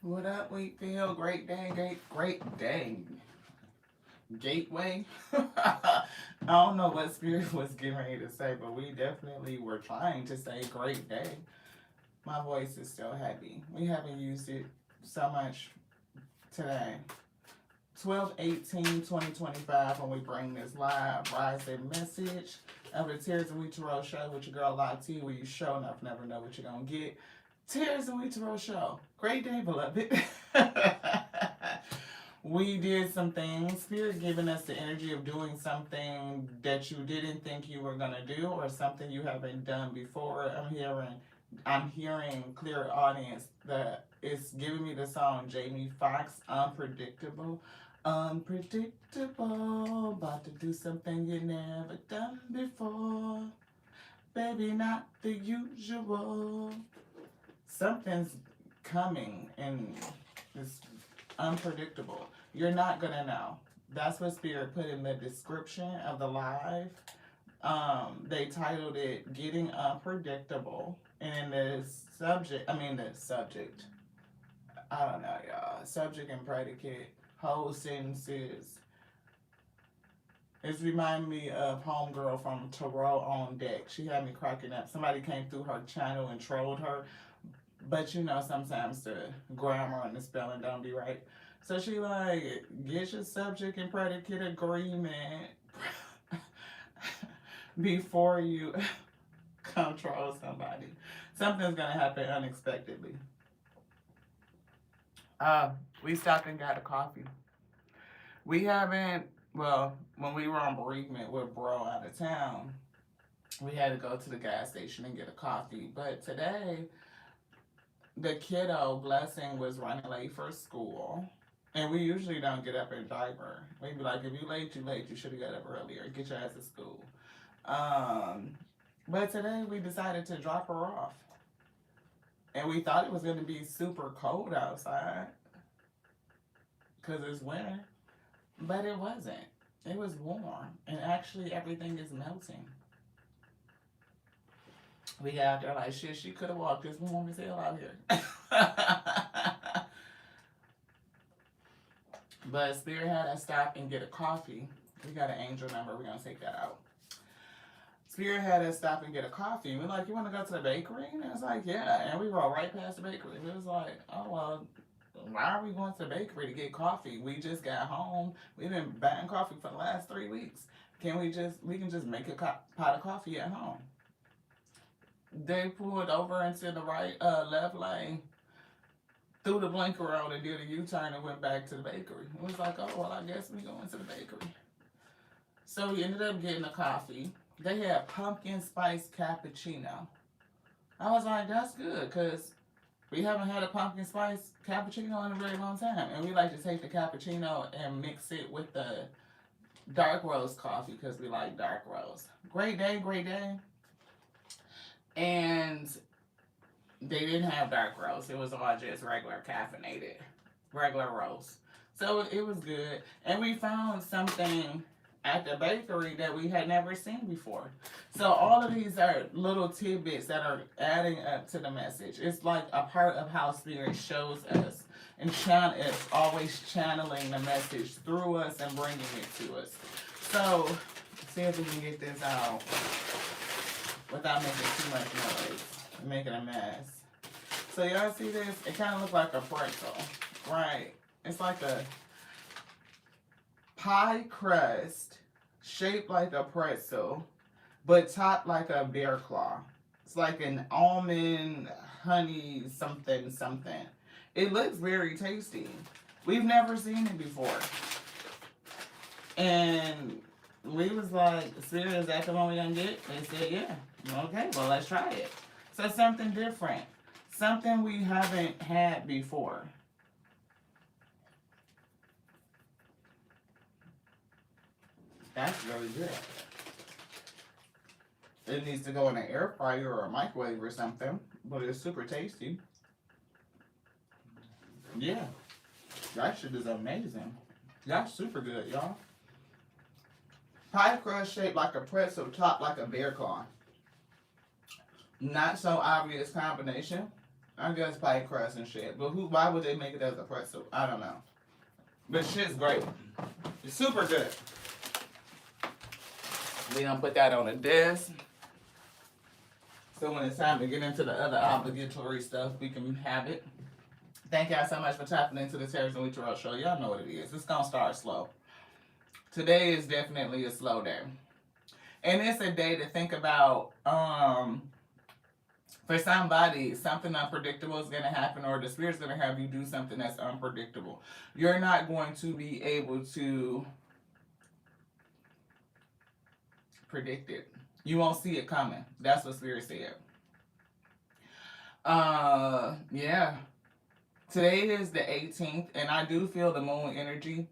What up, Wheatfield? Great day, great day. Gateway. I don't know what Spirit was getting ready to say, but we definitely were trying to say great day. My voice is still heavy. We haven't used it so much today. 12/18/2025 when we bring this live rising message of the Tears and We Tarot show with your girl Lottie, where you show enough never know what you're gonna get. Tears and We Tarot show. Great day, beloved. We did some things. Spirit giving us the energy of doing something that you didn't think you were gonna do, or something you haven't done before. I'm hearing clear audience that it's giving me the song Jamie Foxx, Unpredictable. Unpredictable, about to do something you never done before. Baby, not the usual. Something's coming and it's unpredictable. You're not gonna know. That's what Spirit put in the description of the live. They titled it Getting Unpredictable. And the subject, I don't know, y'all. Subject and predicate, whole sentences. It's reminding me of Homegirl from Tarot on Deck. She had me cracking up. Somebody came through her channel and trolled her. But you know, sometimes the grammar and the spelling don't be right. So she like, get your subject and predicate agreement before you control somebody. Something's gonna happen unexpectedly. Uh, we stopped and got a coffee. We haven't, well, when we were on bereavement with bro out of town, we had to go to the gas station and get a coffee. But today, the kiddo blessing was running late for school. And we usually don't get up and drive her. We'd be like, if you late, you late. You should have got up earlier. Get your ass to school. Um, but today we decided to drop her off. And we thought it was going to be super cold outside because it's winter. But it wasn't. It was warm. And actually, everything is melting. We got out there like, shit, she could have walked. It's warm as hell out here. But Spirit had us stop and get a coffee. We got an angel number. We're going to take that out. Spirit had us stop and get a coffee. We're like, you want to go to the bakery? And it was like, yeah. And we rolled right past the bakery. It was like, oh, well, why are we going to the bakery to get coffee? We just got home. We've been buying coffee for the last 3 weeks. We can just make a pot of coffee at home. They pulled over into the left lane, threw the blinker on and did a U-turn and went back to the bakery. It was like, oh, well, I guess we going to the bakery. So we ended up getting a coffee. They had pumpkin spice cappuccino. I was like, that's good, because we haven't had a pumpkin spice cappuccino in a very long time. And we like to take the cappuccino and mix it with the dark roast coffee, because we like dark roast. Great day, great day. And they didn't have dark roast. It was all just regular caffeinated, regular roast. So it was good. And we found something at the bakery that we had never seen before. So all of these are little tidbits that are adding up to the message. It's like a part of how Spirit shows us. And it's always channeling the message through us and bringing it to us. So, see if we can get this out without making too much noise and making a mess. So y'all see this? It kind of looks like a pretzel, right? It's like a pie crust shaped like a pretzel, but topped like a bear claw. It's like an almond honey something something. It looks very tasty. We've never seen it before. And we was like, Spirit, is that the one we gonna get? They said, yeah. Okay, well, let's try it. So something different. Something we haven't had before. That's really good. It needs to go in an air fryer or a microwave or something, but it's super tasty. Yeah, that shit is amazing. That's super good, y'all. Pie crust shaped like a pretzel, topped like a bear claw. Not so obvious combination. I guess pie crust and shit. But why would they make it as a pretzel? I don't know. But shit's great. It's super good. We gonna put that on the desk. So when it's time to get into the other obligatory stuff, we can have it. Thank y'all so much for tapping into the Terrence and Terrell show. Y'all know what it is. It's gonna start slow. Today is definitely a slow day. And it's a day to think about, for somebody, something unpredictable is going to happen, or the Spirit's going to have you do something that's unpredictable. You're not going to be able to predict it. You won't see it coming. That's what Spirit said. Yeah. Today is the 18th, and I do feel the moon energy.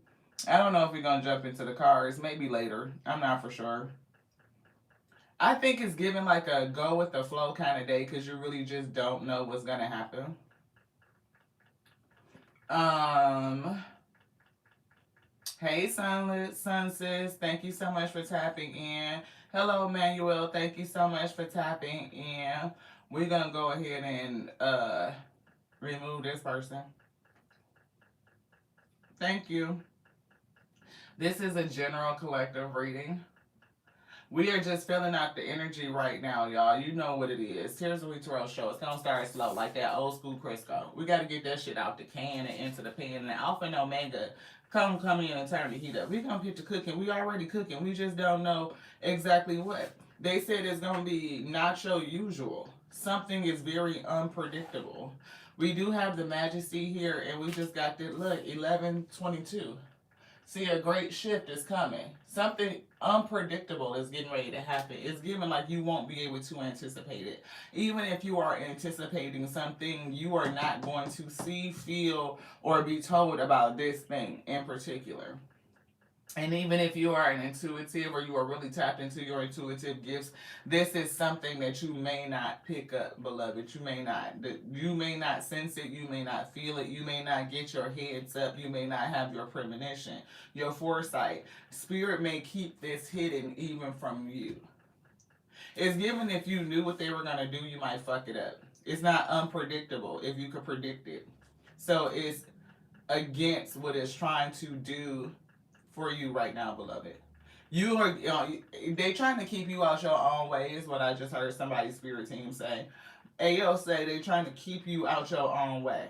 I don't know if we're going to jump into the cards. Maybe later. I'm not for sure. I think it's given like a go with the flow kind of day because you really just don't know what's going to happen. Hey, Sunlit, Sunsis. Thank you so much for tapping in. Hello, Manuel. Thank you so much for tapping in. We're going to go ahead and remove this person. Thank you. This is a general collective reading. We are just filling out the energy right now, y'all. You know what it is. Here's the Terrell show. It's going to start slow, like that old school Crisco. We got to get that shit out the can and into the pan. And the Alpha and Omega come in and turn the heat up. We're going to get to cooking. We already cooking. We just don't know exactly what. They said it's going to be not your usual. Something is very unpredictable. We do have the Majesty here, and we just got this, look, 1122. See, a great shift is coming. Something unpredictable is getting ready to happen. It's given like you won't be able to anticipate it. Even if you are anticipating something, you are not going to see, feel, or be told about this thing in particular. And even if you are an intuitive or you are really tapped into your intuitive gifts, this is something that you may not pick up, beloved. You may not sense it. You may not feel it. You may not get your heads up. You may not have your premonition, your foresight. Spirit may keep this hidden even from you. It's given if you knew what they were going to do, you might fuck it up. It's not unpredictable if you could predict it. So it's against what it's trying to do for you right now, beloved. You are, they trying to keep you out your own way is what I just heard somebody's spirit team say. Ayo say they trying to keep you out your own way.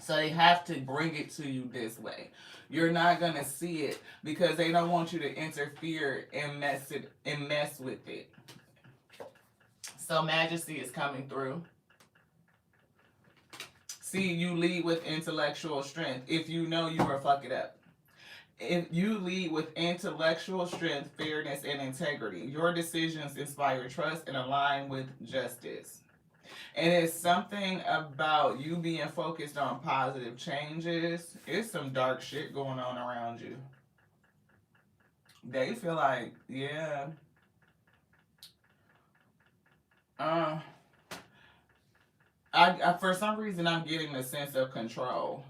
So they have to bring it to you this way. You're not gonna see it because they don't want you to interfere and mess with it. So Majesty is coming through. See, you lead with intellectual strength. If you know you are fuck it up. If you lead with intellectual strength, fairness, and integrity, your decisions inspire trust and align with justice. And it's something about you being focused on positive changes. It's some dark shit going on around you. They feel like, yeah. I for some reason I'm getting a sense of control.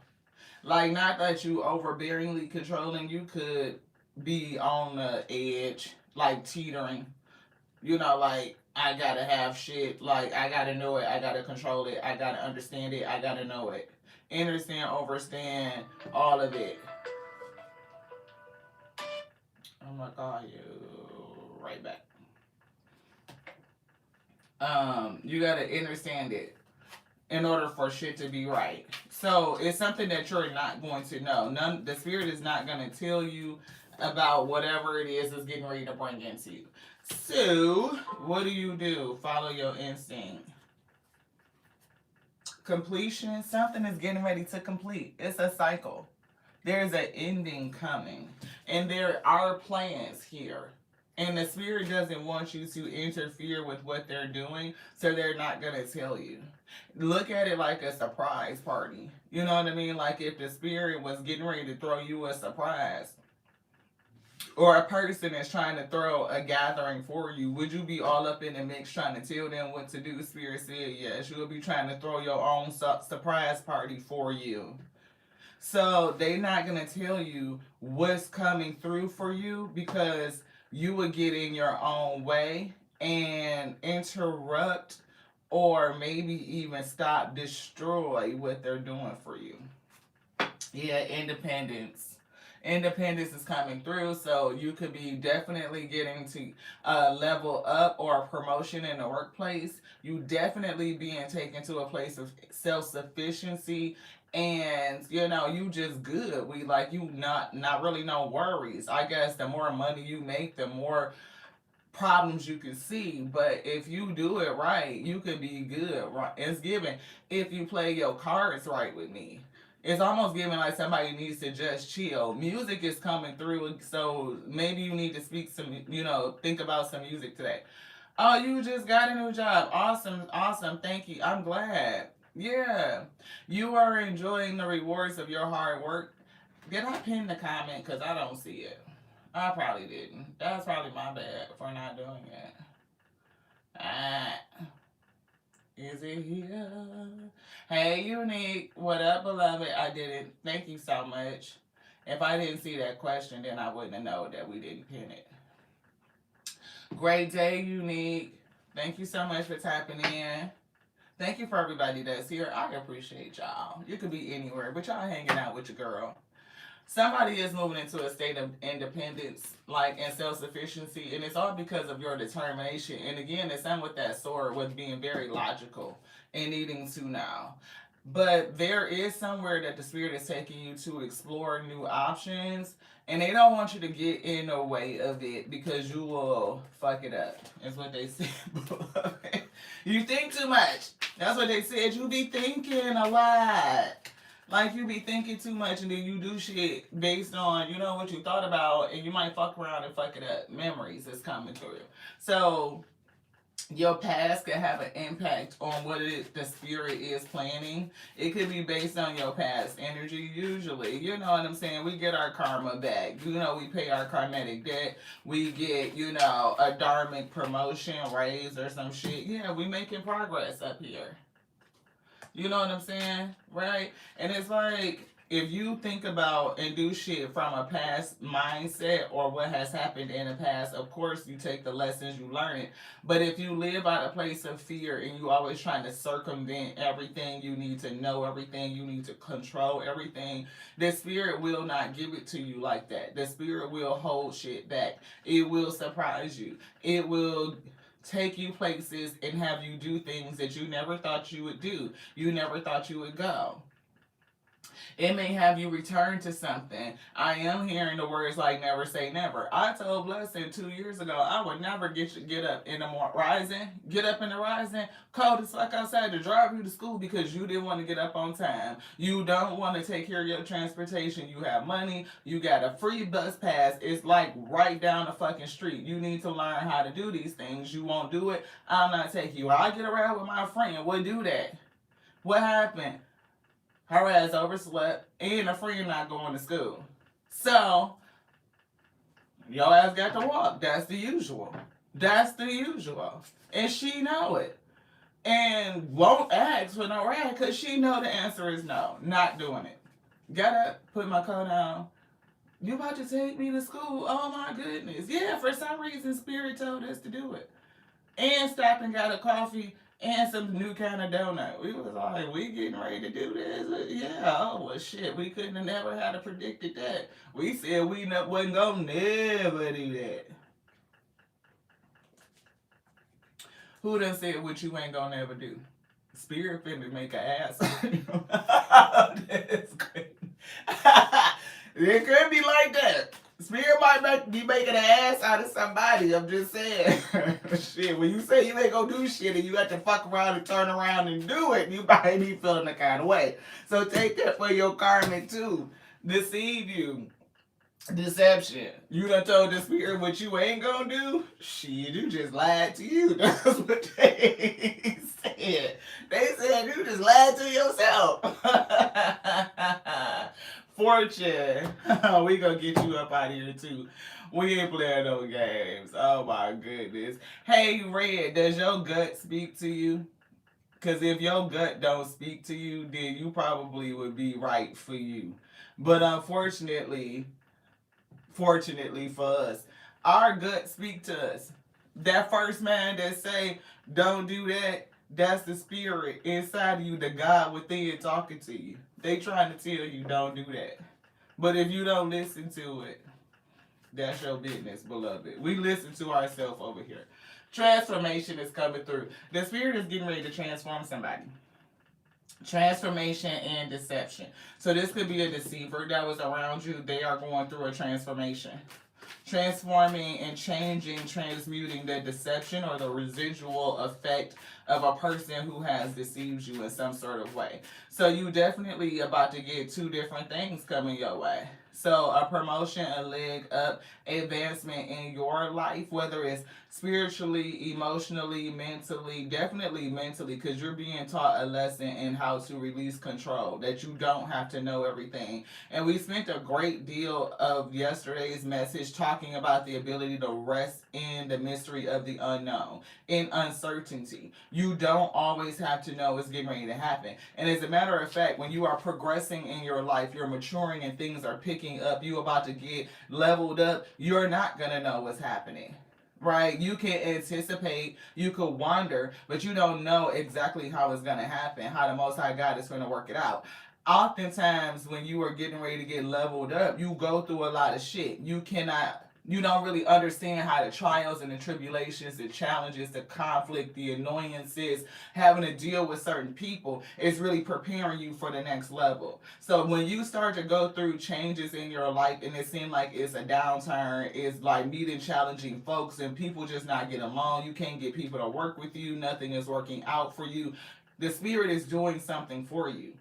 Like, not that you overbearingly controlling, you could be on the edge, like teetering. You know, like, I gotta have shit, like, I gotta know it, I gotta control it, I gotta understand it, I gotta know it. Understand, overstand, all of it. I'm gonna call you right back. You gotta understand it in order for shit to be right. So it's something that you're not going to know. The spirit is not going to tell you about whatever it is that's getting ready to bring into you. So what do? Follow your instinct. Completion, something is getting ready to complete. It's a cycle. There's an ending coming. And there are plans here. And the spirit doesn't want you to interfere with what they're doing, so they're not going to tell you. Look at it like a surprise party. You know what I mean? Like if the spirit was getting ready to throw you a surprise, or a person is trying to throw a gathering for you, would you be all up in the mix trying to tell them what to do? Spirit said yes. You'll be trying to throw your own surprise party for you. So they're not going to tell you what's coming through for you because you would get in your own way and interrupt or maybe even stop, destroy what they're doing for you. Yeah, independence. Independence is coming through, so you could be definitely getting to level up or a promotion in the workplace. You definitely being taken to a place of self sufficiency, and you just good. We like you not really no worries. I guess the more money you make, the more problems you can see, but if you do it right, you can be good. Right? It's given if you play your cards right with me. It's almost giving like somebody needs to just chill. Music is coming through, so maybe you need to speak some, think about some music today. Oh, you just got a new job. Awesome, awesome. Thank you. I'm glad. Yeah. You are enjoying the rewards of your hard work. Did I pin the comment? Because I don't see it. I probably didn't. That's probably my bad for not doing it. Ah, is it here? Hey, Unique. What up, beloved? I didn't. Thank you so much. If I didn't see that question, then I wouldn't have known that we didn't pin it. Great day, Unique. Thank you so much for tapping in. Thank you for everybody that's here. I appreciate y'all. You could be anywhere, but y'all hanging out with your girl. Somebody is moving into a state of independence, like and self-sufficiency, and it's all because of your determination. And again, it's same with that sword, with being very logical and needing to now. But there is somewhere that the spirit is taking you to explore new options, and they don't want you to get in the way of it because you will fuck it up. Is what they said. You think too much. That's what they said. You be thinking a lot. Like you be thinking too much and then you do shit based on, what you thought about, and you might fuck around and fuck it up. Memories is coming through. So your past could have an impact on what the spirit is planning. It could be based on your past energy usually. You know what I'm saying? We get our karma back. We pay our karmatic debt. We get, a dharmic promotion, raise or some shit. Yeah, we making progress up here. You know what I'm saying? Right? And it's like, if you think about and do shit from a past mindset or what has happened in the past, of course you take the lessons you learn it. But if you live out a place of fear and you always trying to circumvent everything, you need to know everything, you need to control everything, the spirit will not give it to you like that. The spirit will hold shit back. It will surprise you. It will take you places and have you do things that you never thought you would do. You never thought you would go. It may have you return to something. I am hearing the words like never say never. I told Blessing 2 years ago I would never get up in the rising, get up in the rising, cold as fuck outside to drive you to school because you didn't want to get up on time. You don't want to take care of your transportation. You have money. You got a free bus pass. It's like right down the fucking street. You need to learn how to do these things. You won't do it. I'm not taking you. I get around with my friend. What do that? What happened? Her ass overslept, and her friend not going to school. So, your ass got to walk. That's the usual. That's the usual. And she know it. And won't ask for no ride because she know the answer is no. Not doing it. Got up, put my coat on. You about to take me to school? Oh my goodness. Yeah, for some reason, Spirit told us to do it. And stopped and got a coffee and some new kind of donut. We was like, we getting ready to do this? Yeah, oh, well, shit. We couldn't have never had to predicted that. We said we wasn't going to never do that. Who done said what you ain't going to never do? Spirit finna make an ass. That's great. It could be like that. Spirit might be making an ass out of somebody. I'm just saying. Shit, when you say you ain't gonna do shit and you have to fuck around and turn around and do it, you might be feeling the kind of way. So take that for your karmic too. Deceive you. Deception. You done told the spirit what you ain't gonna do? Shit, you just lied to you. That's what they said. They said you just lied to yourself. Fortune. We gonna get you up out of here too. We ain't playing no games. Oh my goodness. Hey Red, does your gut speak to you? Because if your gut don't speak to you, then you probably would be right for you. But unfortunately, fortunately for us, our gut speak to us. That first man that say, don't do that, That's the spirit inside of you, the God within talking to you. They trying to tell you don't do that. But if you don't listen to it, that's your business, beloved. We listen to ourselves over here. Transformation is coming through. The spirit is getting ready to transform somebody. Transformation and deception. So this could be a deceiver that was around you. They are going through a transformation. Transforming and changing, transmuting the deception or the residual effect of a person who has deceived you in some sort of way. So you definitely about to get two different things coming your way. So a promotion, a leg up, advancement in your life, whether it's spiritually, emotionally, mentally, definitely mentally, because you're being taught a lesson in how to release control, that you don't have to know everything. And we spent a great deal of yesterday's message talking about the ability to rest in the mystery of the unknown, in uncertainty. You don't always have to know what's getting ready to happen. And as a matter of fact, when you are progressing in your life, you're maturing and things are picking up, you're about to get leveled up, you're not going to know what's happening. Right? You can anticipate, you could wonder, but you don't know exactly how it's going to happen, how the Most High God is going to work it out. Oftentimes, when you are getting ready to get leveled up, you go through a lot of shit. You don't really understand how the trials and the tribulations, the challenges, the conflict, the annoyances, having to deal with certain people is really preparing you for the next level. So when you start to go through changes in your life and it seems like it's a downturn, it's like meeting challenging folks and people just not get along, you can't get people to work with you, nothing is working out for you, the spirit is doing something for you.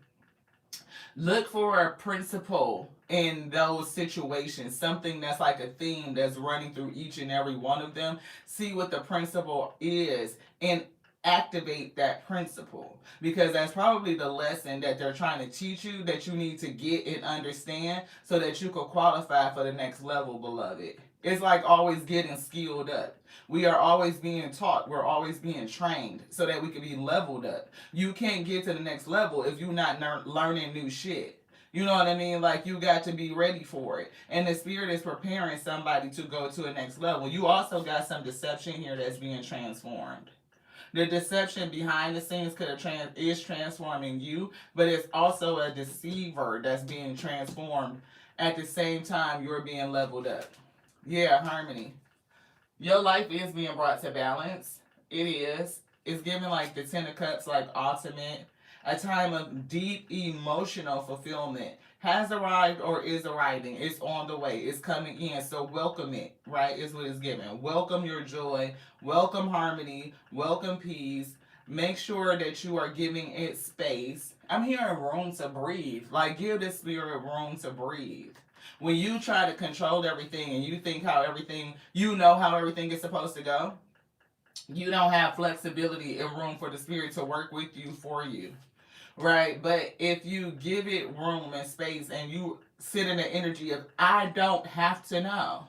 Look for a principle in those situations, something that's like a theme that's running through each and every one of them. See what the principle is and activate that principle, because that's probably the lesson that they're trying to teach you that you need to get and understand so that you can qualify for the next level, beloved. It's like always getting skilled up. We are always being taught. We're always being trained so that we can be leveled up. You can't get to the next level if you're not learning new shit. You know what I mean? Like, you got to be ready for it. And the spirit is preparing somebody to go to the next level. You also got some deception here that's being transformed. The deception behind the scenes is transforming you, but it's also a deceiver that's being transformed at the same time you're being leveled up. Yeah, harmony. Your life is being brought to balance. It is. It's giving like the Ten of Cups, like ultimate, a time of deep emotional fulfillment. Has arrived or is arriving. It's on the way. It's coming in. So welcome it, right? Is what it's giving. Welcome your joy. Welcome harmony. Welcome peace. Make sure that you are giving it space. I'm hearing room to breathe. Like, give the spirit room to breathe. When you try to control everything and you think you know how everything is supposed to go, you don't have flexibility and room for the spirit to work with you for you. Right? But if you give it room and space and you sit in the energy of, I don't have to know.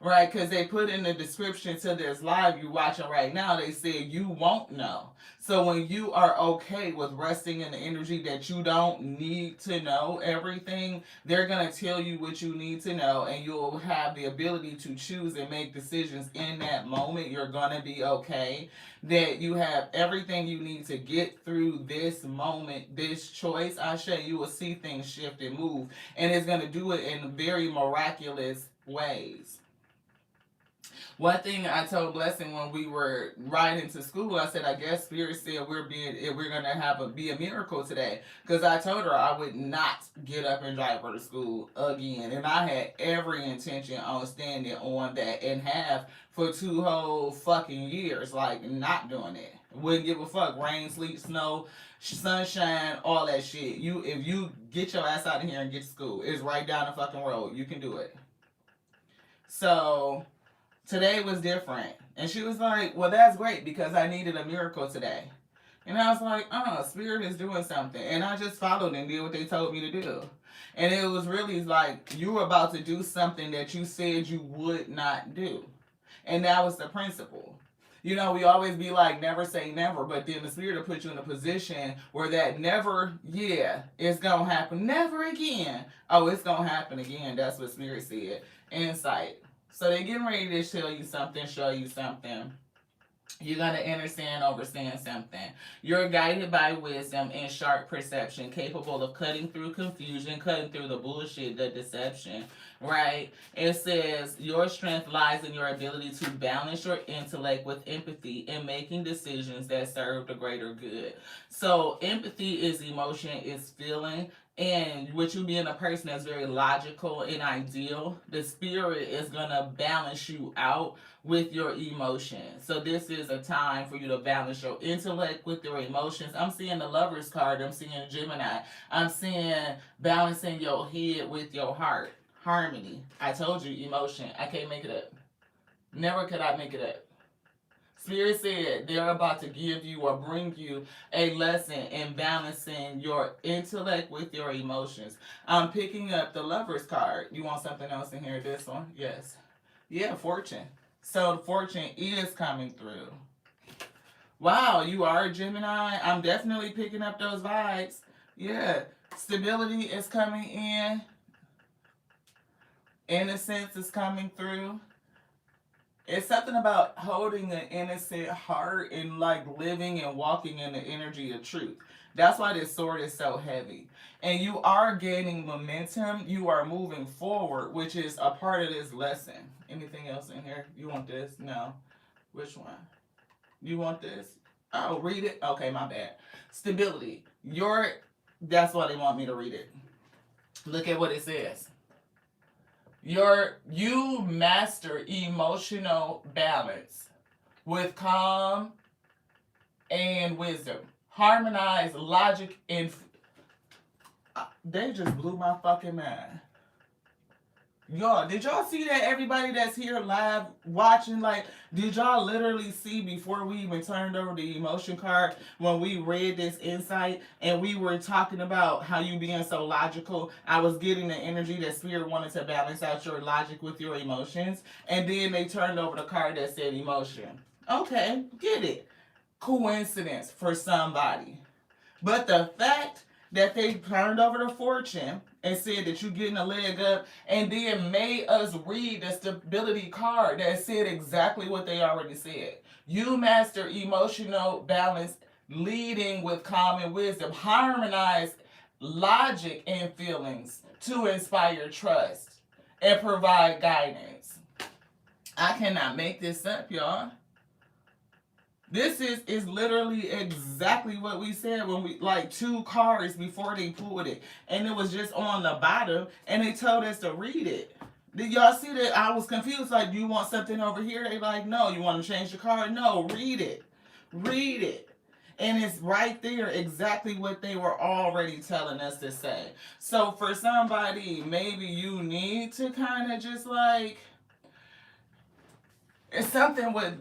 Right? Because they put in the description to this live you watching right now, they said you won't know. So when you are okay with resting in the energy that you don't need to know everything, they're going to tell you what you need to know, and you'll have the ability to choose and make decisions in that moment. You're going to be okay. That you have everything you need to get through this moment, this choice. I show you will see things shift and move, and it's going to do it in very miraculous ways. One thing I told Blessing when we were riding to school, I said, I guess Spirit said we're gonna be a miracle today. Because I told her I would not get up and drive her to school again. And I had every intention on standing on that and have for 2 whole fucking years, like not doing it. Wouldn't give a fuck. Rain, sleet, snow, sunshine, all that shit. If you get your ass out of here and get to school, it's right down the fucking road. You can do it. So today was different. And she was like, well, that's great because I needed a miracle today. And I was like, Spirit is doing something. And I just followed and did what they told me to do. And it was really like, you were about to do something that you said you would not do. And that was the principle. You know, we always be like, never say never. But then the Spirit will put you in a position where that never, it's going to happen. Never again. Oh, it's going to happen again. That's what Spirit said. Insight. So they're getting ready to tell you something, show you something. You're going to understand, overstand something. You're guided by wisdom and sharp perception, capable of cutting through confusion, cutting through the bullshit, the deception, right? It says your strength lies in your ability to balance your intellect with empathy and making decisions that serve the greater good. So, empathy is emotion, is feeling, and with you being a person that's very logical and ideal, the spirit is going to balance you out with your emotions. So this is a time for you to balance your intellect with your emotions. I'm seeing the Lover's card. I'm seeing Gemini. I'm seeing balancing your head with your heart. Harmony. I told you, emotion. I can't make it up. Never could I make it up. Spirit said they're about to give you or bring you a lesson in balancing your intellect with your emotions. I'm picking up the Lover's card. You want something else in here? This one? Yes. Yeah, fortune. So fortune is coming through. Wow, you are a Gemini. I'm definitely picking up those vibes. Yeah, stability is coming in. Innocence is coming through. It's something about holding an innocent heart and like living and walking in the energy of truth. That's why this sword is so heavy. And you are gaining momentum. You are moving forward, which is a part of this lesson. Anything else in here? You want this? No. Which one? You want this? Oh, read it? Okay, my bad. Stability. That's why they want me to read it. Look at what it says. You master emotional balance with calm and wisdom. Harmonize logic and they just blew my fucking mind. Y'all, did y'all see that? Everybody that's here live watching, like, did y'all literally see before we even turned over the emotion card when we read this insight and we were talking about how you being so logical? I was getting the energy that Spirit wanted to balance out your logic with your emotions, and then they turned over the card that said emotion. Okay, get it. Coincidence for somebody. But the fact that they turned over the fortune and said that you're getting a leg up and then made us read the stability card that said exactly what they already said. You master emotional balance, leading with calm and wisdom. Harmonize logic and feelings to inspire trust and provide guidance. I cannot make this up, y'all. This is literally exactly what we said when we, like, 2 cards before they pulled it. And it was just on the bottom and they told us to read it. Did y'all see that? I was confused. Like, do you want something over here? They like, no. You want to change the card? No, read it. Read it. And it's right there exactly what they were already telling us to say. So for somebody, maybe you need to kind of just like, it's something with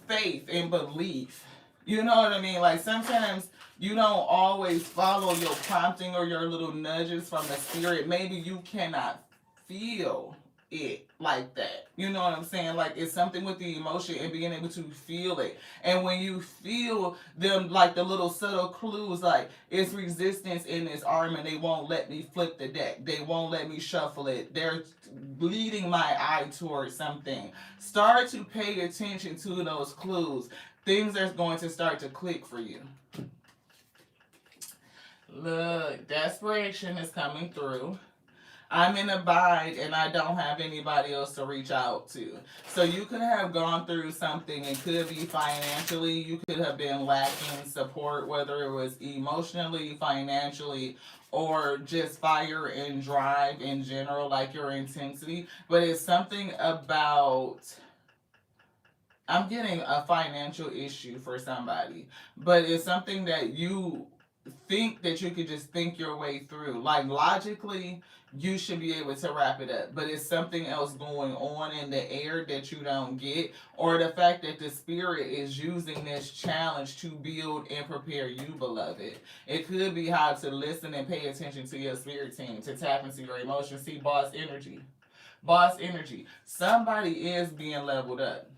faith and belief. You know what I mean? Like sometimes you don't always follow your prompting or your little nudges from the spirit. Maybe you cannot feel it like that. You know what I'm saying? Like it's something with the emotion and being able to feel it. And when you feel them, like the little subtle clues, like it's resistance in this arm and they won't let me flip the deck. They won't let me shuffle it. They're leading my eye towards something. Start to pay attention to those clues. Things are going to start to click for you. Look, desperation is coming through. I'm in a bind and I don't have anybody else to reach out to. So you could have gone through something. It could be financially. You could have been lacking support, whether it was emotionally, financially, or just fire and drive in general, like your intensity. But it's something about, I'm getting a financial issue for somebody. But it's something that you think that you could just think your way through. Like logically, you should be able to wrap it up. But it's something else going on in the air that you don't get, or the fact that the spirit is using this challenge to build and prepare you, beloved. It could be how to listen and pay attention to your spirit team, to tap into your emotions. See, boss energy. Boss energy. Somebody is being leveled up.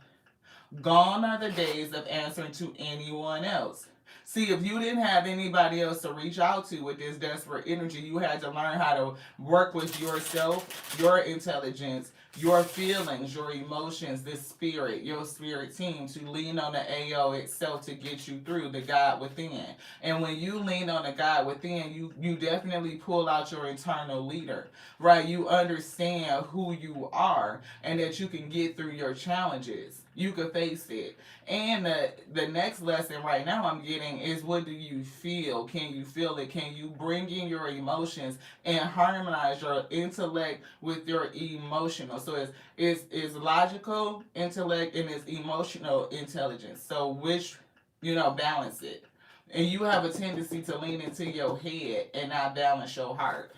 Gone are the days of answering to anyone else. See, if you didn't have anybody else to reach out to with this desperate energy, you had to learn how to work with yourself, your intelligence, your feelings, your emotions, this spirit, your spirit team, to lean on the AO itself to get you through, the God within. And when you lean on the God within, you definitely pull out your internal leader, right? You understand who you are and that you can get through your challenges. You can face it. And the next lesson right now I'm getting is, what do you feel? Can you feel it? Can you bring in your emotions and harmonize your intellect with your emotional? So it's logical intellect and it's emotional intelligence. So which, balance it. And you have a tendency to lean into your head and not balance your heart.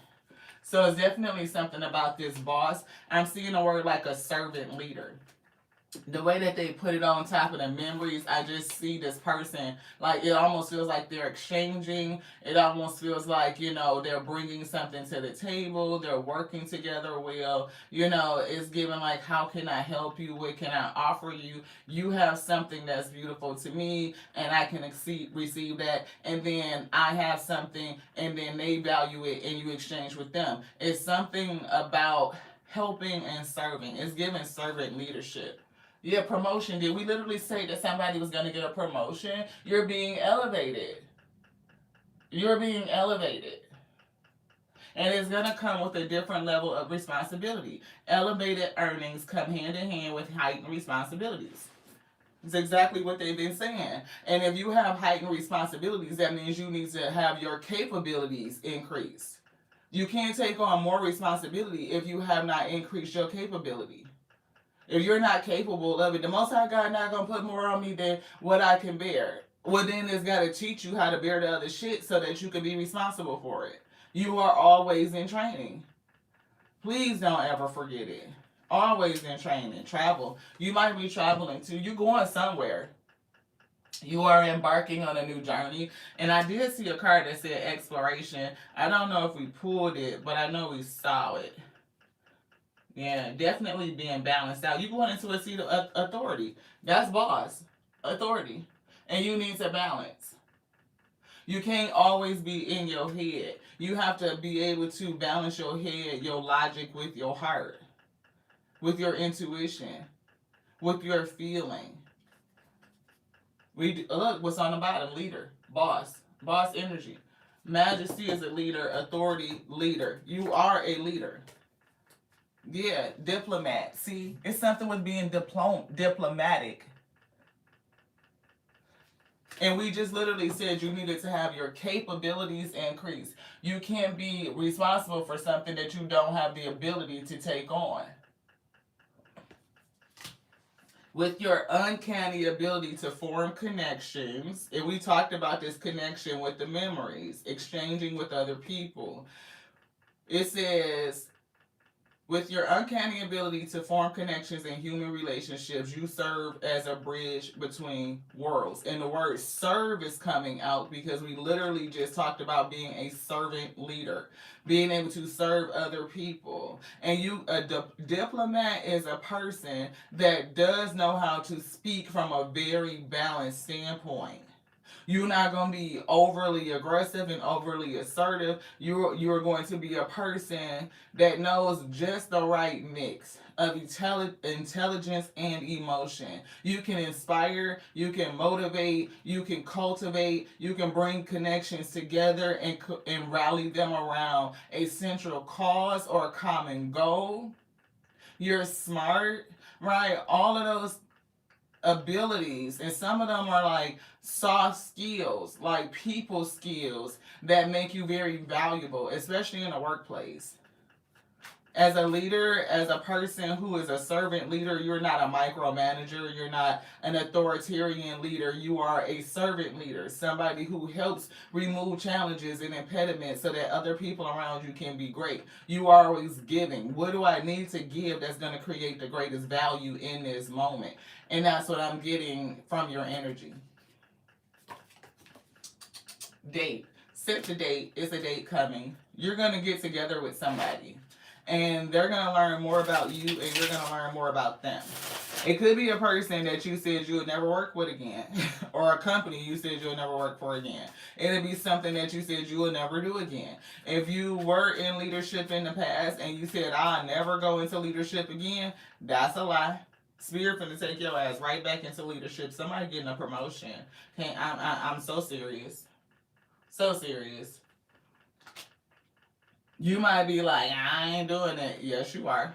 So it's definitely something about this boss. I'm seeing a word like a servant leader. The way that they put it on top of the memories, I just see this person, like, it almost feels like they're exchanging. It almost feels like, they're bringing something to the table. They're working together well. It's given like, how can I help you? What can I offer you? You have something that's beautiful to me, and I can receive that. And then I have something, and then they value it, and you exchange with them. It's something about helping and serving. It's giving servant leadership. Yeah, promotion. Did we literally say that somebody was going to get a promotion? You're being elevated. You're being elevated. And it's going to come with a different level of responsibility. Elevated earnings come hand in hand with heightened responsibilities. It's exactly what they've been saying. And if you have heightened responsibilities, that means you need to have your capabilities increased. You can't take on more responsibility if you have not increased your capability. If you're not capable of it, the Most High God not going to put more on me than what I can bear. Well, then it's got to teach you how to bear the other shit so that you can be responsible for it. You are always in training. Please don't ever forget it. Always in training. Travel. You might be traveling too. You're going somewhere. You are embarking on a new journey. And I did see a card that said exploration. I don't know if we pulled it, but I know we saw it. Yeah, definitely being balanced out. You're going into a seat of authority. That's boss. Authority. And you need to balance. You can't always be in your head. You have to be able to balance your head, your logic with your heart, with your intuition, with your feeling. Look what's on the bottom. Leader. Boss. Boss energy. Majesty is a leader. Authority, leader. You are a leader. Yeah, diplomat. See, it's something with being diplomatic. And we just literally said you needed to have your capabilities increased. You can't be responsible for something that you don't have the ability to take on. With your uncanny ability to form connections, and we talked about this connection with the memories, exchanging with other people. It says, with your uncanny ability to form connections in human relationships, you serve as a bridge between worlds. And the word serve is coming out because we literally just talked about being a servant leader, being able to serve other people. And a diplomat is a person that does know how to speak from a very balanced standpoint. You're not going to be overly aggressive and overly assertive. You're going to be a person that knows just the right mix of intelligence and emotion. You can inspire, you can motivate, you can cultivate, you can bring connections together and rally them around a central cause or a common goal. You're smart, right? All of those abilities, and some of them are like soft skills, like people skills that make you very valuable, especially in a workplace. As a leader, as a person who is a servant leader, you're not a micromanager, you're not an authoritarian leader, you are a servant leader, somebody who helps remove challenges and impediments so that other people around you can be great. You are always giving. What do I need to give that's going to create the greatest value in this moment? And that's what I'm getting from your energy. Date. Set the date. It's a date coming. You're going to get together with somebody. And they're going to learn more about you, and you're going to learn more about them. It could be a person that you said you would never work with again, or a company you said you'll never work for again. It'll be something that you said you will never do again. If you were in leadership in the past and you said, I'll never go into leadership again, that's a lie. Spirit finna take your ass right back into leadership. Somebody getting a promotion. I'm so serious. So serious. You might be like, I ain't doing it. Yes, you are.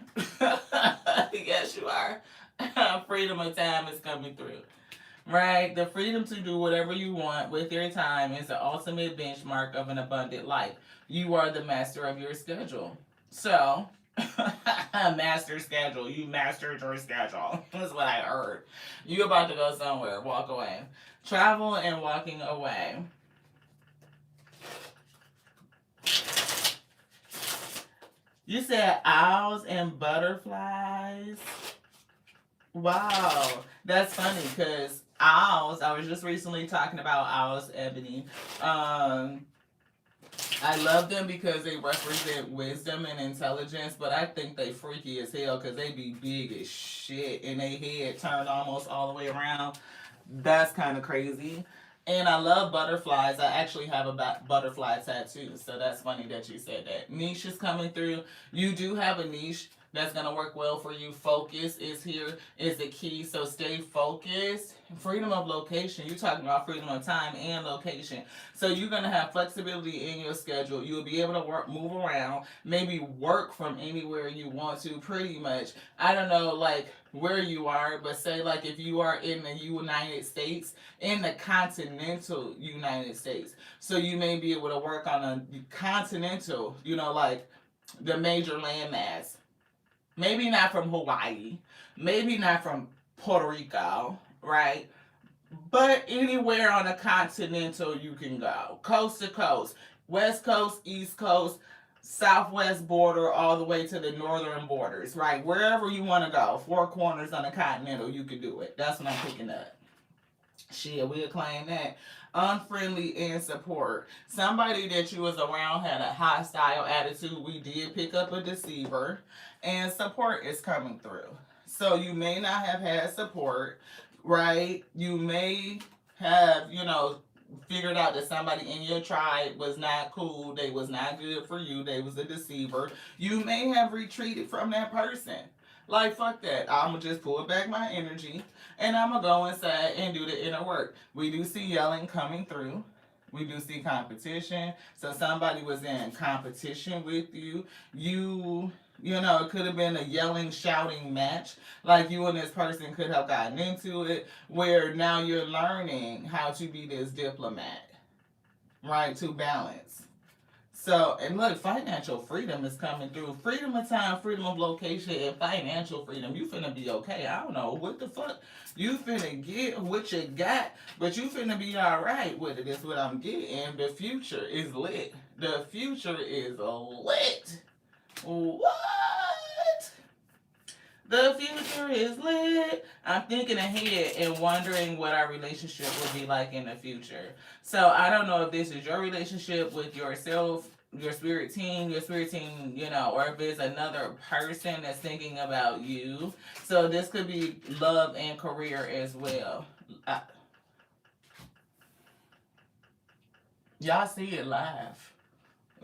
Yes, you are. Freedom of time is coming through. Right? The freedom to do whatever you want with your time is the ultimate benchmark of an abundant life. You are the master of your schedule. So, master schedule. You mastered your schedule. That's what I heard. You about to go somewhere. Walk away. Travel and walking away. You said owls and butterflies. Wow, that's funny because owls. I was just recently talking about owls, Ebony. I love them because they represent wisdom and intelligence, but I think they freaky as hell because they be big as shit and they head turned almost all the way around. That's kind of crazy. And I love butterflies. I actually have a butterfly tattoo, so that's funny that you said that. Niche is coming through. You do have a niche that's going to work well for you. Focus is here, is the key, so stay focused. Freedom of location. You're talking about freedom of time and location. So you're going to have flexibility in your schedule. You'll be able to work, move around, maybe work from anywhere you want to, pretty much. I don't know, like, where you are, but say, like, if you are in the United States, in the continental United States. So you may be able to work on a continental, like the major landmass. Maybe not from Hawaii, maybe not from Puerto Rico, right? But anywhere on a continental you can go, coast to coast, west coast, east coast, southwest border, all the way to the northern borders, right? Wherever you want to go, four corners on a continental, you can do it. That's what I'm picking up. Shit, we'll claim that. Unfriendly and support. Somebody that you was around had a hostile attitude. We did pick up a deceiver. And support is coming through. So you may not have had support, right? You may have, figured out that somebody in your tribe was not cool. They was not good for you. They was a deceiver. You may have retreated from that person. Like, fuck that. I'm going to just pull back my energy and I'm going to go inside and do the inner work. We do see yelling coming through. We do see competition. So somebody was in competition with you. It could have been a yelling, shouting match. Like you and this person could have gotten into it where now you're learning how to be this diplomat, right? To balance. So, and look, financial freedom is coming through. Freedom of time, freedom of location, and financial freedom. You finna be okay. I don't know what the fuck you finna get, what you got, but you finna be alright with it. Is what I'm getting. The future is lit. The future is lit. What? The future is lit. I'm thinking ahead and wondering what our relationship will be like in the future. So I don't know if this is your relationship with yourself, your spirit team, or if it's another person that's thinking about you. So this could be love and career as well. Y'all see it live.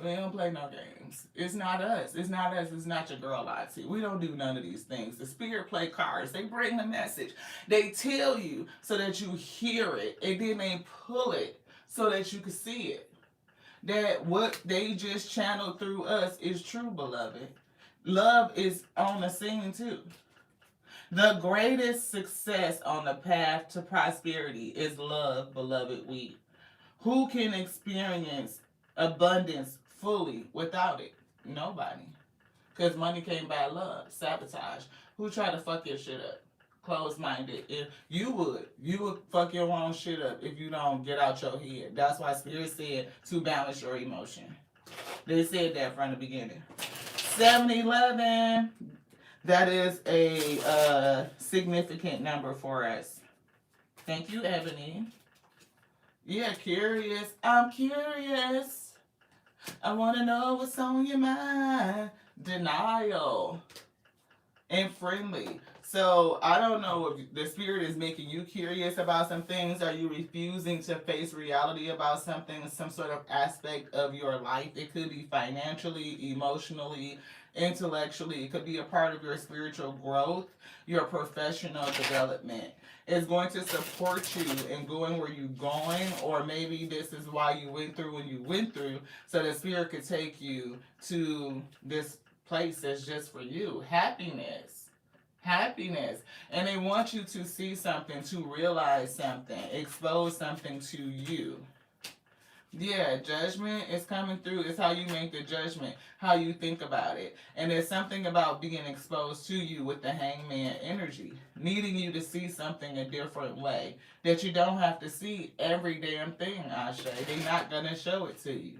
We don't play no games. It's not us. It's not us. It's not your girl, Lottie. We don't do none of these things. The spirit play cards. They bring the message. They tell you so that you hear it. And then they pull it so that you can see it. That what they just channeled through us is true, beloved. Love is on the scene too. The greatest success on the path to prosperity is love, beloved we. Who can experience abundance fully without it? Nobody. Because money can't buy love. Sabotage. Who try to fuck your shit up? Closed-minded. If you would fuck your own shit up if you don't get out your head. That's why Spirit said to balance your emotion. They said that from the beginning. 7-11. That is a significant number for us. Thank you, Ebony. Yeah, curious. I'm curious. I want to know what's on your mind. Denial. And friendly. So I don't know if the spirit is making you curious about some things. Are you refusing to face reality about something, some sort of aspect of your life? It could be financially, emotionally, intellectually. It could be a part of your spiritual growth, your professional development. It's going to support you in going where you're going, or maybe this is why you went through when you went through, so the spirit could take you to this place that's just for you. Happiness. And they want you to see something, to realize something, expose something to you. Yeah, judgment is coming through. It's how you make the judgment, how you think about it. And there's something about being exposed to you with the hangman energy, needing you to see something a different way, that you don't have to see every damn thing, Ashe. They're not going to show it to you.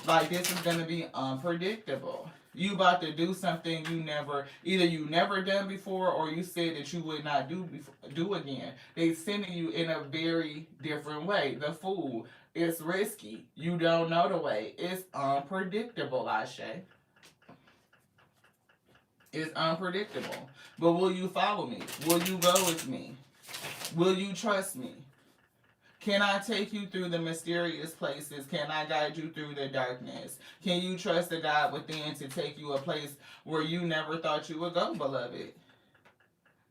Like, this is going to be unpredictable. You about to do something either you never done before, or you said that you would not do again. They sending you in a very different way. The Fool. It's risky. You don't know the way. It's unpredictable, Ashe. It's unpredictable. But will you follow me? Will you go with me? Will you trust me? Can I take you through the mysterious places? Can I guide you through the darkness? Can you trust the God within to take you a place where you never thought you would go, beloved?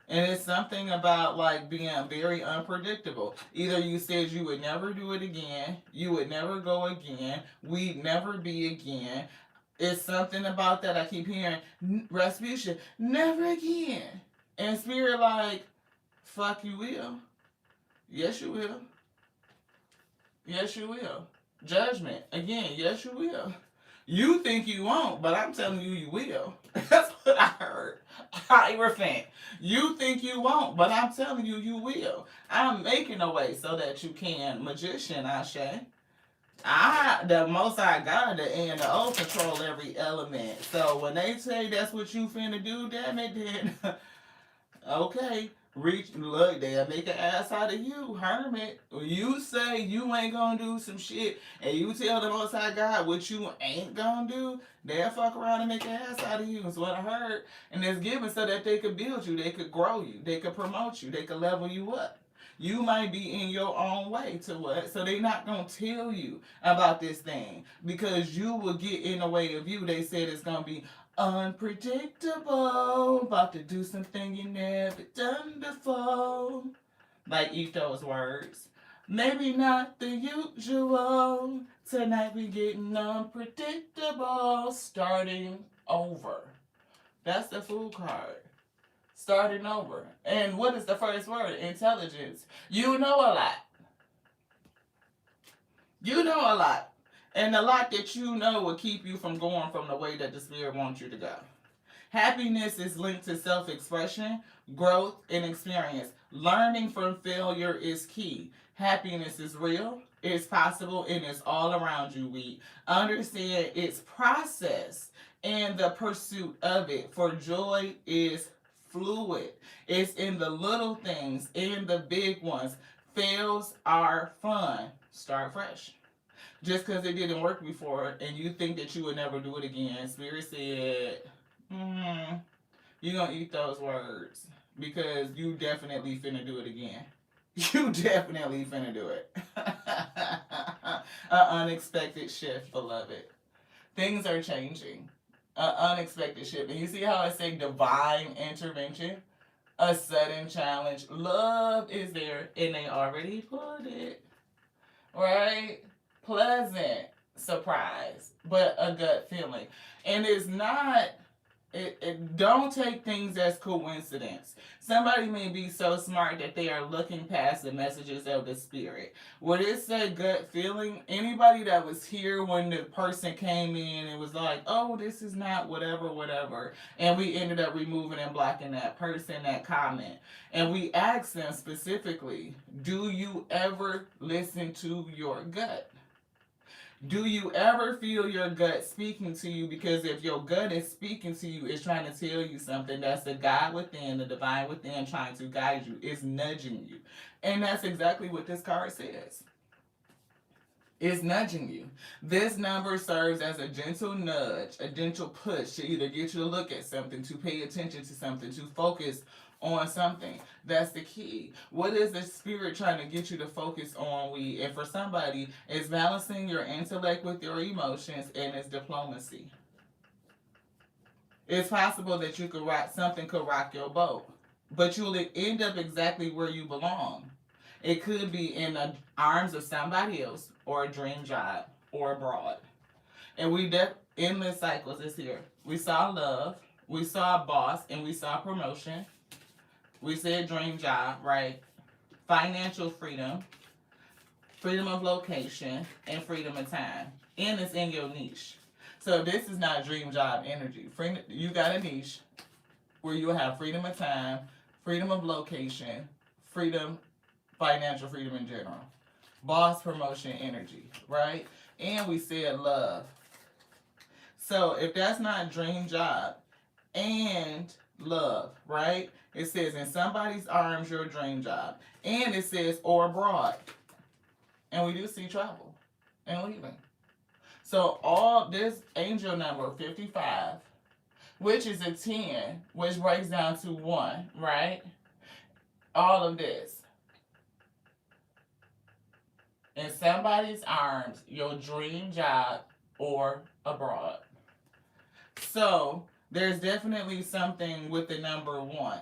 And it's something about like being very unpredictable. Either you said you would never do it again, you would never go again, we'd never be again. It's something about that I keep hearing. Respucia, never again. And spirit like, fuck you will. Yes you will. Yes you will. Judgment, again, yes you will. You think you won't, but I'm telling you, you will. That's what I heard. Hierophant. You think you won't, but I'm telling you, you will. I'm making a way so that you can. Magician, Ashe. The Most High God, the A and the O, control every element. So when they say that's what you finna do, damn it, then okay. Look, they'll make an ass out of you, hermit. You say you ain't gonna do some shit, and you tell the Most High God what you ain't gonna do, they'll fuck around and make an ass out of you, is what I heard. And it's given so that they could build you, they could grow you, they could promote you, they could level you up. You might be in your own way to what? So they not gonna tell you about this thing because you will get in the way of you. They said it's gonna be unpredictable, about to do something you never done before. Like Etho's words. Maybe not the usual. Tonight we getting unpredictable. Starting over. That's the Fool card. Starting over. And what is the first word? Intelligence. You know a lot. You know a lot. And a lot that you know will keep you from going from the way that the Spirit wants you to go. Happiness is linked to self-expression, growth, and experience. Learning from failure is key. Happiness is real, it's possible, and it's all around you, we understand its process and the pursuit of it. For joy is fluid. It's in the little things, in the big ones. Fails are fun. Start fresh. Just because it didn't work before and you think that you would never do it again, Spirit said, you're going to eat those words because you definitely finna do it again. You definitely finna do it. An unexpected shift, beloved. Things are changing. An unexpected shift. And you see how I say divine intervention? A sudden challenge. Love is there and they already put it. Right? Pleasant surprise, but a gut feeling. And it's not, don't take things as coincidence. Somebody may be so smart that they are looking past the messages of the Spirit. Would it say gut feeling? Anybody that was here when the person came in and was like, oh, this is not whatever, and we ended up removing and blocking that person, that comment. And we asked them specifically, do you ever listen to your gut? Do you ever feel your gut speaking to you? Because if your gut is speaking to you, it's trying to tell you something. That's the God within, the divine within trying to guide you. It's nudging you. And that's exactly what this card says. It's nudging you. This number serves as a gentle nudge, a gentle push to either get you to look at something, to pay attention to something, to focus on something. That's the key. What is the spirit trying to get you to focus on? And for somebody, it's balancing your intellect with your emotions, and it's diplomacy. It's possible that you could rock something could rock your boat, but you'll end up exactly where you belong. It could be in the arms of somebody else, or a dream job, or abroad. And endless cycles is here. We saw love, we saw boss, and we saw promotion. We said dream job, right? Financial freedom, freedom of location, and freedom of time. And it's in your niche. So this is not dream job energy. You got a niche where you will have freedom of time, freedom of location, freedom, financial freedom in general. Boss promotion energy, right? And we said love. So if that's not dream job and love, right? It says in somebody's arms, your dream job. And it says or abroad. And we do see travel and leaving. So all this angel number 55, which is a 10, which breaks down to 1, right? All of this. In somebody's arms, your dream job or abroad. So there's definitely something with the number 1.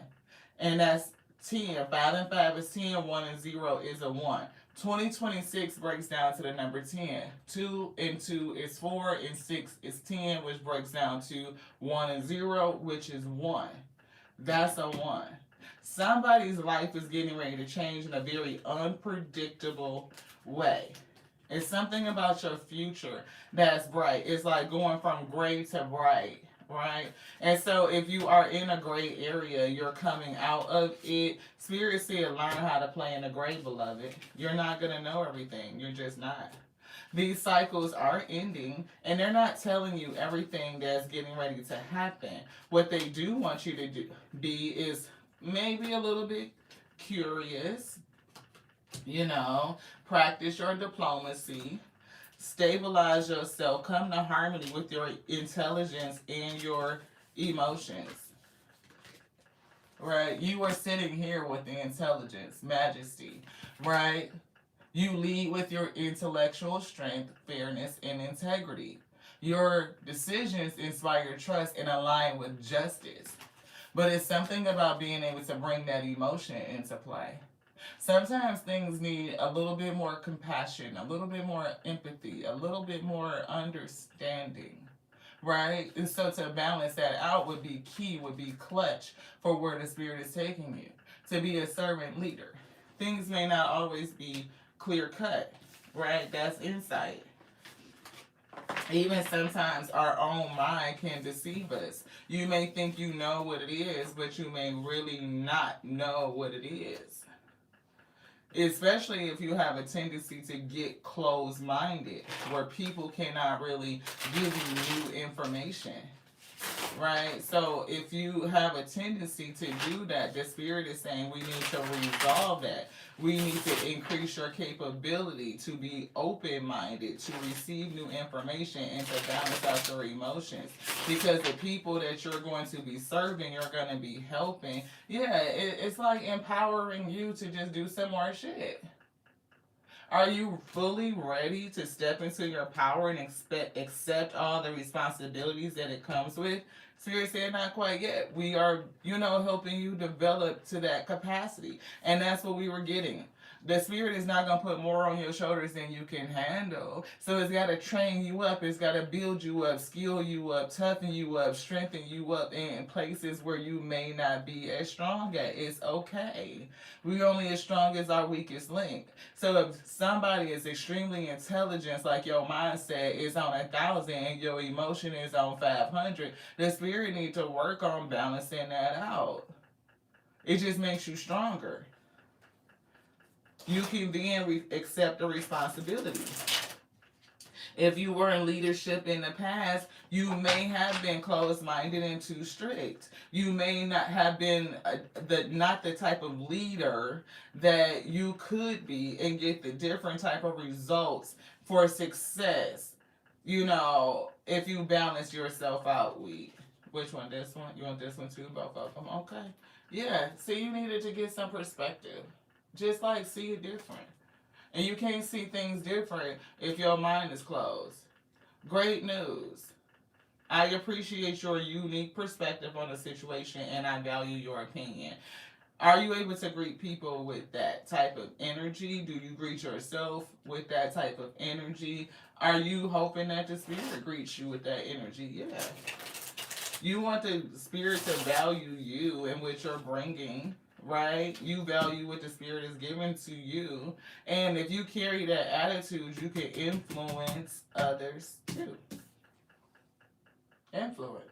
And that's 10. 5 and 5 is 10. 1 and 0 is a 1. 2026 breaks down to the number 10. 2 and 2 is 4, and 6 is 10, which breaks down to 1 and 0, which is 1. That's a 1. Somebody's life is getting ready to change in a very unpredictable way. It's something about your future that's bright. It's like going from gray to bright, right? And so if you are in a gray area, you're coming out of it. Spirit said, learn how to play in the gray, beloved. You're not going to know everything. You're just not. These cycles are ending, and they're not telling you everything that's getting ready to happen. What they do want you to be is maybe a little bit curious, practice your diplomacy, stabilize yourself, come to harmony with your intelligence and your emotions. Right? You are sitting here with the intelligence, majesty, right? You lead with your intellectual strength, fairness, and integrity. Your decisions inspire trust and align with justice. But it's something about being able to bring that emotion into play. Sometimes things need a little bit more compassion, a little bit more empathy, a little bit more understanding, right? And so to balance that out would be key, would be clutch for where the Spirit is taking you. To be a servant leader. Things may not always be clear cut, right? That's insight. Even sometimes our own mind can deceive us. You may think you know what it is, but you may really not know what it is. Especially if you have a tendency to get closed-minded, where people cannot really give you new information, right? So if you have a tendency to do that, the Spirit is saying we need to resolve that. We need to increase your capability to be open-minded, to receive new information, and to balance out your emotions. Because the people that you're going to be serving, you're going to be helping. Yeah, it's like empowering you to just do some more shit. Are you fully ready to step into your power and accept all the responsibilities that it comes with? Spirit said, not quite yet. We are, helping you develop to that capacity. And that's what we were getting. The Spirit is not going to put more on your shoulders than you can handle. So it's got to train you up. It's got to build you up, skill you up, toughen you up, strengthen you up in places where you may not be as strong at. It's okay. We're only as strong as our weakest link. So if somebody is extremely intelligent, like your mindset is on 1,000 and your emotion is on 500, the Spirit needs to work on balancing that out. It just makes you stronger. You can then accept the responsibility. If you were in leadership in the past, you may have been closed-minded and too strict. You may not have been not the type of leader that you could be and get the different type of results for success. If you balance yourself out, which one? This one? You want this one too? Both of them? Okay. Yeah, see, you needed to get some perspective. Just like see it different. And you can't see things different if your mind is closed. Great news. I appreciate your unique perspective on the situation and I value your opinion. Are you able to greet people with that type of energy? Do you greet yourself with that type of energy? Are you hoping that the spirit greets you with that energy? Yeah. You want the spirit to value you and what you're bringing, right? You value what the spirit is giving to you. And if you carry that attitude, you can influence others too. Influence.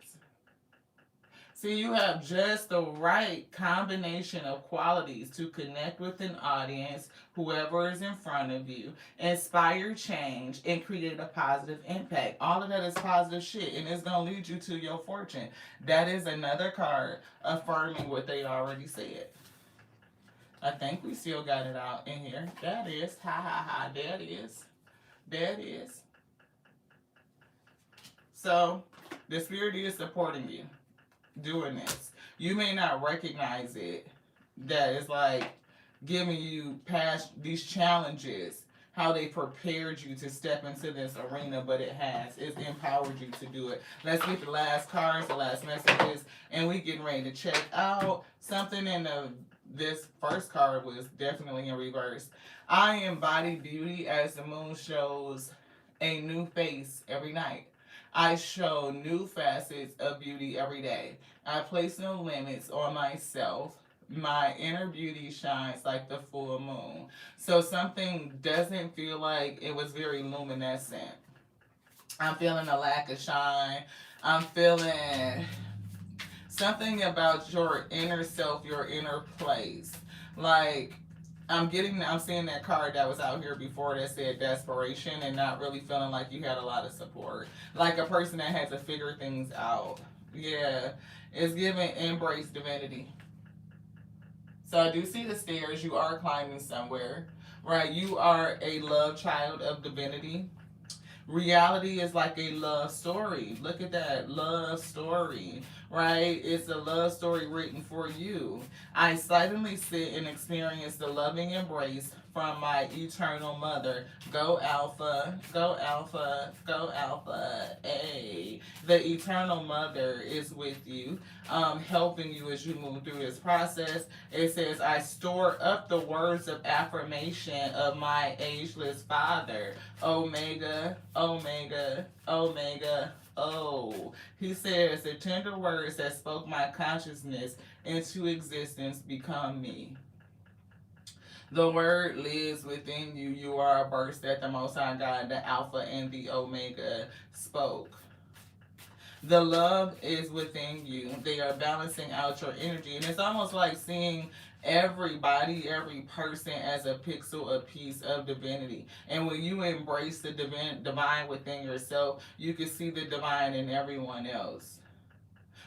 See, you have just the right combination of qualities to connect with an audience, whoever is in front of you, inspire change, and create a positive impact. All of that is positive shit, and it's going to lead you to your fortune. That is another card affirming what they already said. I think we still got it out in here. That is. Ha ha ha. That is. That is. So, the spirit is supporting you doing this. You may not recognize it, that it's like giving you past these challenges, how they prepared you to step into this arena, but it has. It's empowered you to do it. Let's get the last cards, the last messages, and we getting ready to check out something in this first card was definitely in reverse. I embody beauty as the moon shows a new face every night. I show new facets of beauty every day. I place no limits on myself. My inner beauty shines like the full moon. So something doesn't feel like it was very luminescent. I'm feeling a lack of shine. I'm feeling something about your inner self, your inner place. Like, I'm seeing that card that was out here before that said desperation and not really feeling like you had a lot of support. Like a person that had to figure things out. Yeah, it's giving embrace divinity. So I do see the stairs. You are climbing somewhere, right? You are a love child of divinity. Reality is like a love story. Look at that love story, right? It's a love story written for you. I silently sit and experience the loving embrace from my eternal mother. Go Alpha, go Alpha, go Alpha. Hey, the eternal mother is with you, helping you as you move through this process. It says, I store up the words of affirmation of my ageless father. Omega, Omega, Omega, oh. He says, the tender words that spoke my consciousness into existence become me. The word lives within you. You are a burst that the Most High God, the Alpha and the Omega, spoke. The love is within you. They are balancing out your energy. And it's almost like seeing everybody, every person as a pixel, a piece of divinity. And when you embrace the divine within yourself, you can see the divine in everyone else.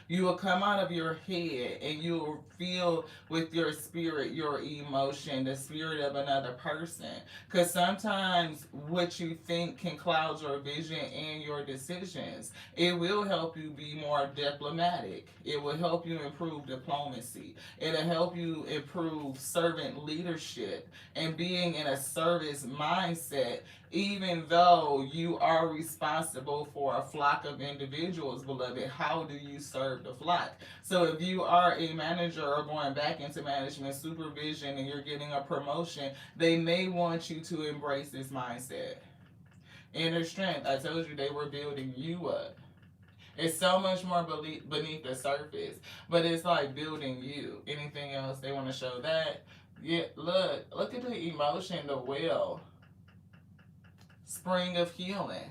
You will come out of your head and you will feel with your spirit, your emotion, the spirit of another person. Because sometimes what you think can cloud your vision and your decisions. It will help you be more diplomatic. It will help you improve diplomacy. It'll help you improve servant leadership and being in a service mindset, even though you are responsible for a flock of individuals, beloved. How do you serve the flock? So if you are a manager or going back into management supervision and you're getting a promotion, they may want you to embrace this mindset. Inner strength, I told you they were building you up. It's so much more beneath the surface, but it's like building you. Anything else they want to show that? Yeah, look at the emotion, the will. Spring of healing.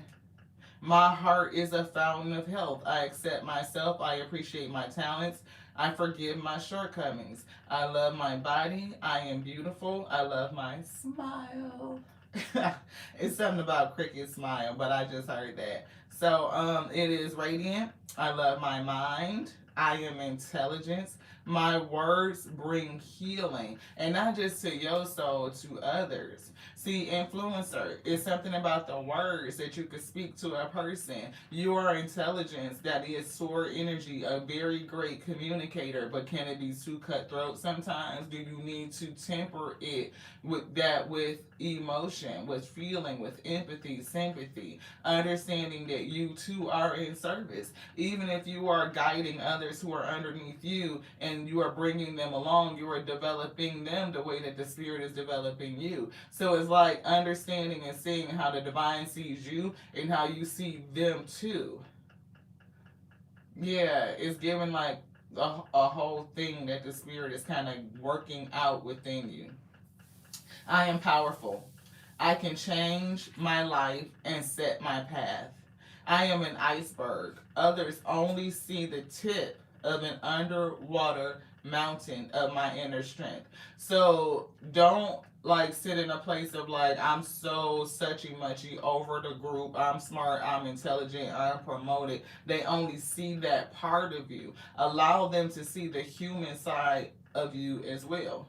My heart is a fountain of health. I accept myself. I appreciate my talents. I forgive my shortcomings. I love my body. I am beautiful. I love my smile. It's something about cricket smile, but I just heard that. So it is radiant. I love my mind. I am intelligence. My words bring healing, and not just to your soul, to others. See, influencer is something about the words that you could speak to a person. You are intelligence that is soar energy, a very great communicator, but can it be too cutthroat sometimes? Do you need to temper it with emotion, with feeling, with empathy, sympathy, understanding that you too are in service? Even if you are guiding others who are underneath you and you are bringing them along, you are developing them the way that the spirit is developing you. So it's like understanding and seeing how the divine sees you and how you see them too. Yeah, it's given like a whole thing that the spirit is kind of working out within you. I am powerful. I can change my life and set my path. I am an iceberg. Others only see the tip of an underwater mountain of my inner strength. So don't like sit in a place of like I'm so suchy muchy over the group. I'm smart, I'm intelligent, I'm promoted. They only see that part of you. Allow them to see the human side of you as well.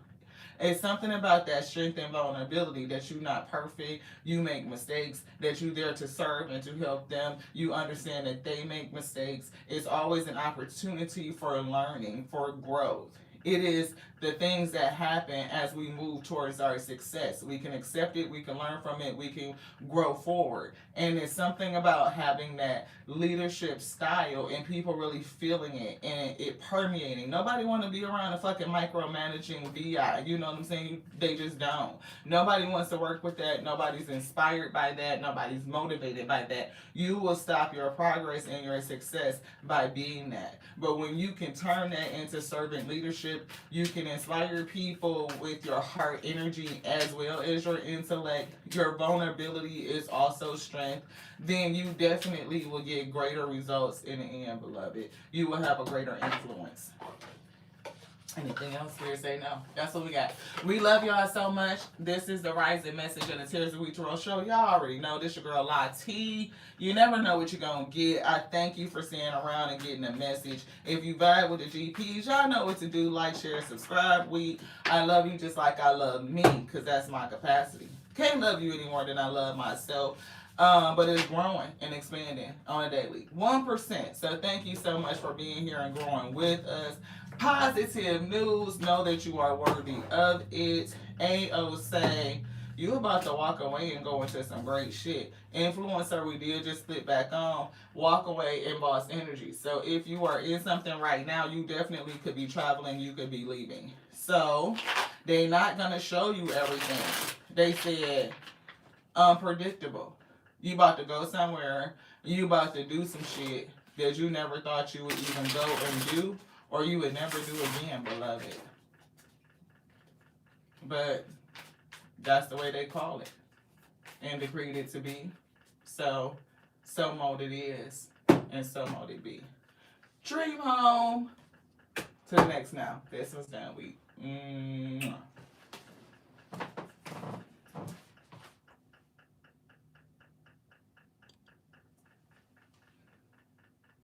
It's something about that strength and vulnerability that you're not perfect, you make mistakes, that you're there to serve and to help them. You understand that they make mistakes. It's always an opportunity for learning, for growth. It is the things that happen as we move towards our success. We can accept it, we can learn from it, we can grow forward. And it's something about having that leadership style and people really feeling it and it permeating. Nobody want to be around a fucking micromanaging VI. You know what I'm saying? They just don't. Nobody wants to work with that. Nobody's inspired by that. Nobody's motivated by that. You will stop your progress and your success by being that. But when you can turn that into servant leadership, you can inspire people with your heart energy as well as your intellect. Your vulnerability is also strength. Then you definitely will get greater results in the end, beloved. You will have a greater influence. Anything else? Spirit say no. That's what we got. We love y'all so much. This is the Rising Message and the Tears of We Tarot Show. Y'all already know this your girl La T. You never know what you're going to get. I thank you for staying around and getting the message. If you vibe with the GPs, y'all know what to do. Like, share, subscribe. I love you just like I love me because that's my capacity. Can't love you any more than I love myself. But it's growing and expanding on a daily. 1%. So thank you so much for being here and growing with us. Positive news. Know that you are worthy of it. AO say you about to walk away and go into some great shit. Influencer, we did just split back on. Walk away in boss energy. So if you are in something right now, you definitely could be traveling. You could be leaving. So they're not going to show you everything. They said unpredictable. You about to go somewhere. You about to do some shit that you never thought you would even go and do. Or you would never do again, beloved. But that's the way they call it. And decreed it to be. So mote it is. And so mote it be. Dream home. To the next now. This was done week.